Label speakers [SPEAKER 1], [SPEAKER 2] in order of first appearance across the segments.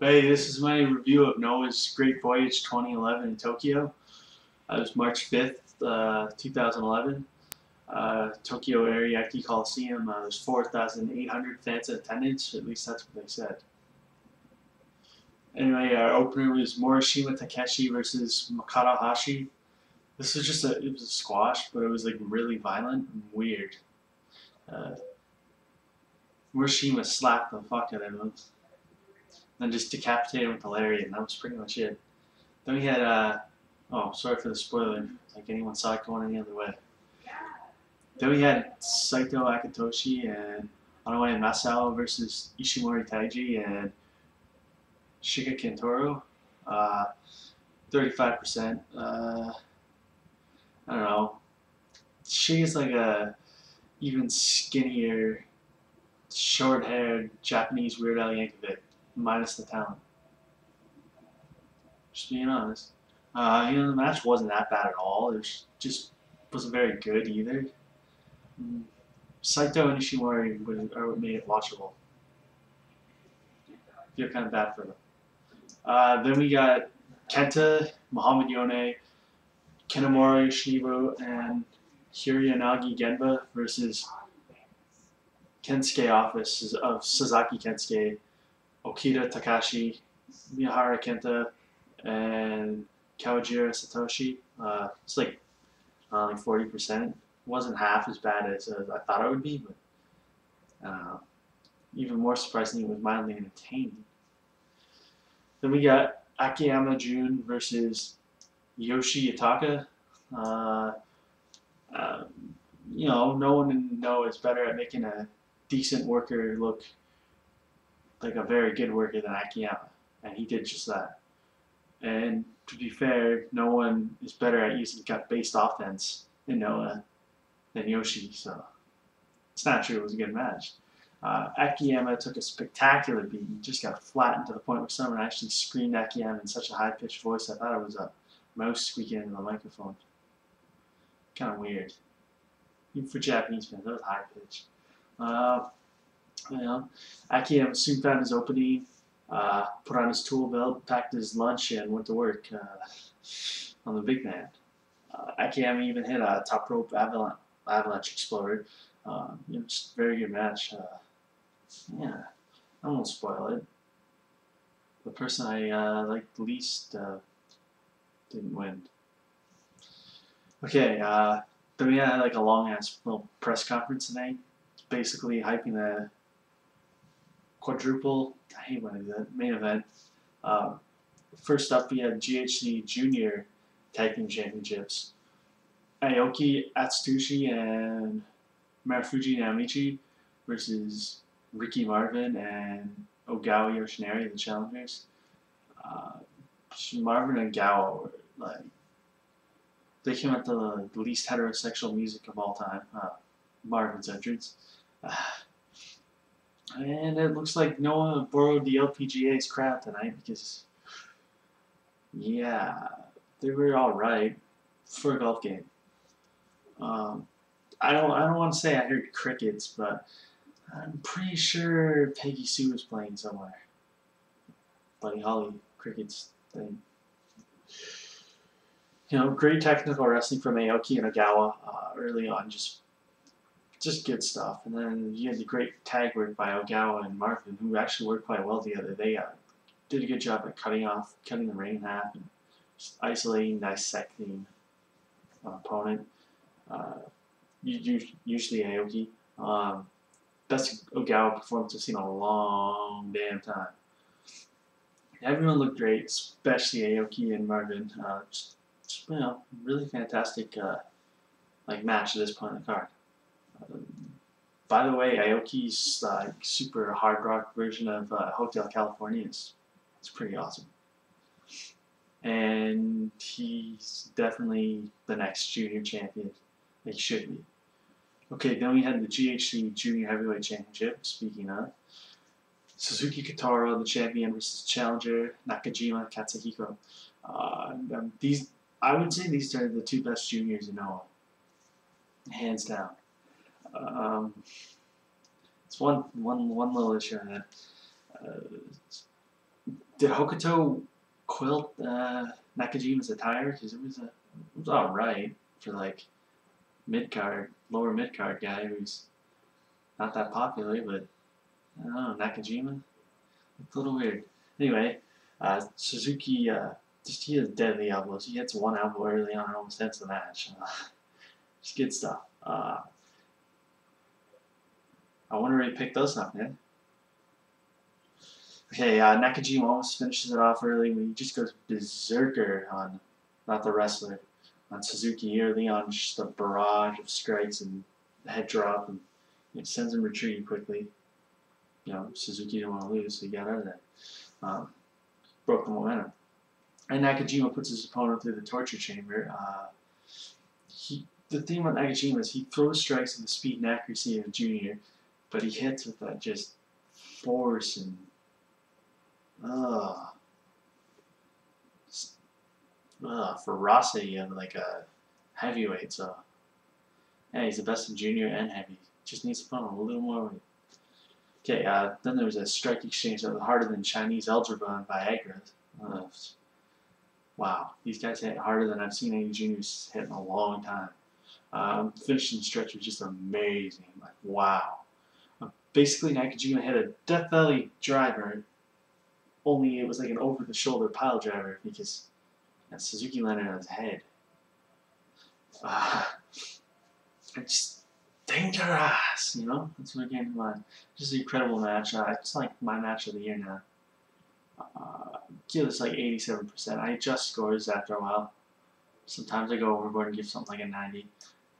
[SPEAKER 1] Hey, this is my review of Noah's Great Voyage 2011 in Tokyo. It was March 5th, 2011. Tokyo Ariake Coliseum. There's 4,800 fans in attendance. At least that's what they said. Anyway, our opener was Morishima Takeshi versus Makoto Hashi. This was it was a squash, but it was like really violent and weird. Uh, Morishima slapped the fuck out of him, then just decapitated him with the lariat, and that was pretty much it. Then we had, oh, sorry for the spoiler, like anyone saw it going any other way. Then we had Saito Akitoshi and Inoue Masao versus Ishimori Taiji and Shiga Kentaro. 35%. I don't know. Shiga's like a even skinnier, short-haired Japanese Weird Al Yankovic, minus the talent. Just being honest. The match wasn't that bad at all. It just wasn't very good either. Saito and Ishimori are what made it watchable. Feel kind of bad for them. Then we got Kenta, Mohammed Yone, Kanemaru Yoshinobu, and Hirayangi Genba versus Kensuke Office of Sasaki Kensuke, Okita Takashi, Miyahara Kenta, and Kajiwara Satoshi. It's like 40%. Wasn't half as bad as I thought it would be, but even more surprisingly, it was mildly entertaining. Then we got Akiyama Jun versus Yoshi Yutaka. No one in Inoue is better at making a decent worker look like a very good worker than Akiyama, and he did just that. And to be fair, no one is better at using cut-based offense in Inoue than Yoshi, so it's not true it was a good match. Akiyama took a spectacular beat and just got flattened to the point where someone actually screamed Akiyama in such a high-pitched voice I thought it was a mouse squeaking into the microphone. Kind of weird. Even for Japanese fans, that was high-pitched. Akiyama soon found his opening, put on his tool belt, packed his lunch, and went to work on the big man. Akiyama even hit a top rope avalanche exploder. Just a very good match. I won't spoil it. The person I liked the least didn't win. Okay, then we had like a long ass little press conference tonight, basically hyping the quadruple. I hate when I do that. Main event. First up, we had GHC Junior Tag Team Championships. Aoki, Atsushi, and Marufuji Naomichi versus Ricky Marvin and Ogawa Yoshinari, the challengers. Marvin and Ogawa were like, they came out the least heterosexual music of all time. Marvin's entrance. And it looks like Noah borrowed the LPGA's crowd tonight because, yeah, they were all right for a golf game. I don't want to say I heard crickets, but I'm pretty sure Peggy Sue was playing somewhere. Buddy Holly crickets thing. Great technical wrestling from Aoki and Ogawa early on, just good stuff. And then you had the great tag work by Ogawa and Marvin, who actually worked quite well together. They did a good job at cutting the ring in half, and just isolating, dissecting an opponent. Usually Aoki. Best Ogawa performance I've seen in a long damn time. Everyone looked great, especially Aoki and Marvin. Really fantastic match at this point in the card. By the way, Aoki's super hard rock version of Hotel California is pretty awesome. And he's definitely the next junior champion. He should be. Okay, then we had the GHC Junior Heavyweight Championship, speaking of. Suzuki Kentaro, the champion, versus challenger Nakajima Katsuhiko. I would say these are the two best juniors in Noah. Hands down. It's one little issue on that. Did Hokuto quilt Nakajima's attire? Because it was alright for like mid card, lower mid card guy who's not that popular, but I don't know, Nakajima? It's a little weird. Anyway, Suzuki, he has deadly elbows. He hits one elbow early on and almost ends the match. Just good stuff. I wonder where he picked those up, man. Okay, Nakajima almost finishes it off early when he just goes berserker on, not the wrestler, on Suzuki early on, just a barrage of strikes and head drop, and it sends him retreating quickly. You know, Suzuki didn't want to lose, so he got out of there. Broke the momentum. And Nakajima puts his opponent through the torture chamber. The thing about Nakajima is he throws strikes with the speed and accuracy of a junior, but he hits with that just force and ferocity of like a heavyweight. So yeah, he's the best in junior and heavy. Just needs to put on a little more weight. Okay, then there was a strike exchange that was harder than Chinese algebra and Viagra. Wow, these guys hit harder than I've seen any juniors hit in a long time. Finishing stretch was just amazing. Like, wow. Basically, Nakajima hit a Death Valley driver, only it was like an over-the-shoulder pile driver because Suzuki landed on his head. It's dangerous, you know? That's what came to mind. Just an incredible match. It's like my match of the year now. Give this like 87%. I adjust scores after a while. Sometimes I go overboard and give something like a 90.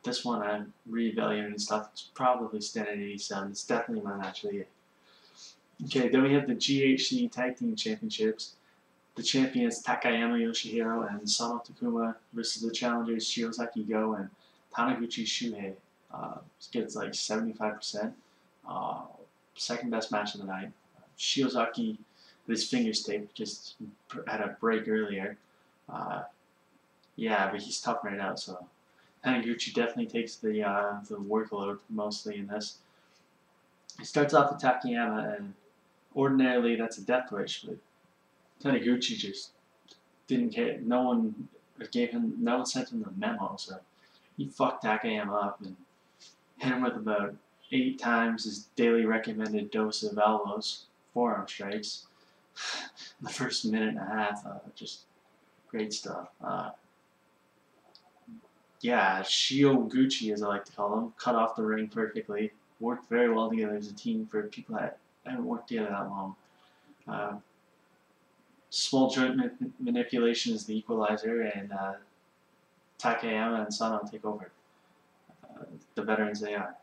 [SPEAKER 1] This one I'm reevaluating and stuff. It's probably standing at 87. It's definitely my match of the year. Okay, then we have the GHC Tag Team Championships. The champions Takayama Yoshihiro and Sano Takuma versus the challengers Shiozaki Go and Taniguchi Shuhei. Gets like 75%. Second best match of the night. Shiozaki with his fingers taped, just had a break earlier. Yeah, but he's tough right now, so Taniguchi definitely takes the workload mostly in this. He starts off with Takayama, and ordinarily that's a death wish, but Taniguchi just didn't care. No one sent him the memo, so he fucked Takayama up and hit him with about 8 times his daily recommended dose of elbows, forearm strikes. The first minute and a half, just great stuff. Yeah, Shioguchi, as I like to call him, cut off the ring perfectly. Worked very well together as a team for people that haven't worked together that long. Small joint manipulation is the equalizer, and Takayama and Sano take over. The veterans they are.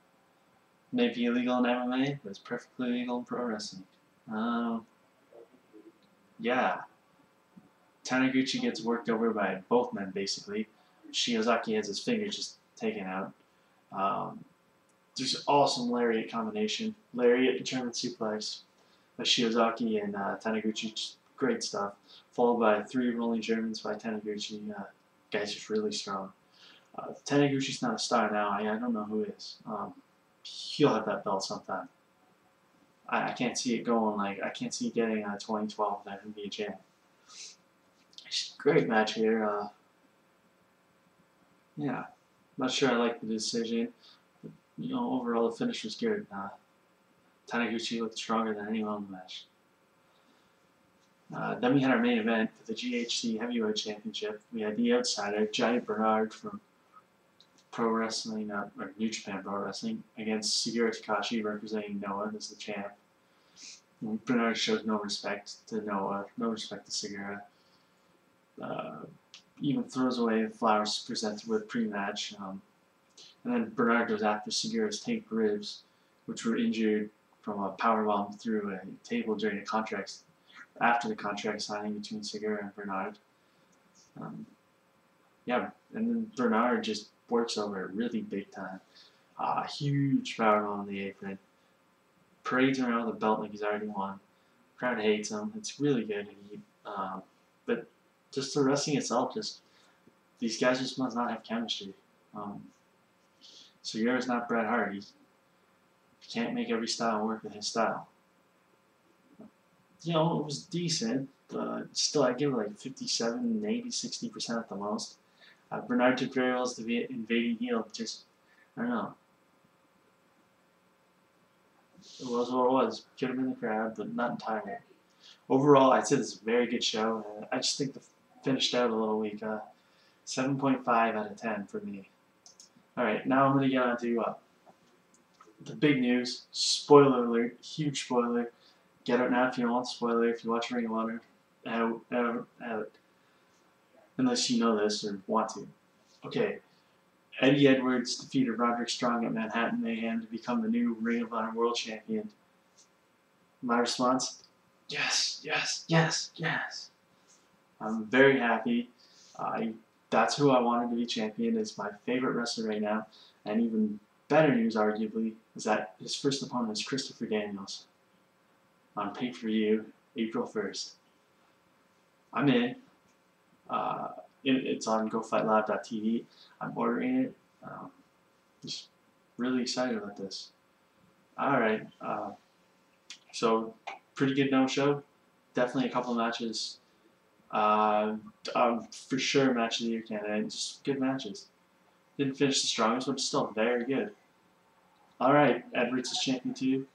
[SPEAKER 1] May be illegal in MMA, but it's perfectly legal in pro wrestling. Yeah. Taniguchi gets worked over by both men, basically. Shiozaki has his finger just taken out. There's awesome lariat combination. Lariat, German suplex by Shiozaki and Taniguchi. Just great stuff. Followed by 3 rolling Germans by Taniguchi. Guy's just really strong. Taniguchi's not a star now. I don't know who is. He'll have that belt sometime. I can't see it going like, I can't see it getting 2012 without him being champ. Great match here. Yeah, not sure I like the decision, but you know, overall the finish was good. Taniguchi looked stronger than anyone in the match. Then we had our main event for the GHC Heavyweight Championship. We had the outsider, Giant Bernard from Pro Wrestling, or New Japan Pro Wrestling, against Sugiura Takashi representing Noah as the champ. Bernard shows no respect to Noah, no respect to Sugiura. Even throws away the flowers presented with pre-match. And then Bernard goes after Sugiura's taped ribs, which were injured from a powerbomb through a table during after the contract signing between Sugiura and Bernard. Yeah, and then Bernard just works over it really big time. Huge powerbomb on the apron. Parades around with the belt like he's already won. Crowd hates him. It's really good. But just the wrestling itself, these guys just must not have chemistry. Sugiura's not Bret Hart. He can't make every style work with his style. you know, it was decent, but still I give it like 57, maybe 60% at the most. Bernard took very well as the invading heel. Just, I don't know. It was what it was. Could have been the crowd, but not entirely. Overall, I'd say this is a very good show. I just think the finished out a little weak. 7.5 out of 10 for me. Alright, now I'm going to get on to the big news. Spoiler alert. Huge spoiler. Get out now if you want spoiler. If you watch Ring of Honor. Out. Unless you know this or want to. Okay. Eddie Edwards defeated Roderick Strong at Manhattan Mayhem to become the new Ring of Honor World Champion. My response? Yes, yes, yes, yes. I'm very happy. That's who I wanted to be champion. Is my favorite wrestler right now. And even better news, arguably, is that his first opponent is Christopher Daniels on pay-per-view, April 1st. I'm in. It's on GoFightLive.tv. I'm ordering it. Just really excited about this. Alright. So, pretty good no-show. Definitely a couple of matches. For sure match of the year candidate. Just good matches. Didn't finish the strongest, but still very good. Alright, Edwards is champion too.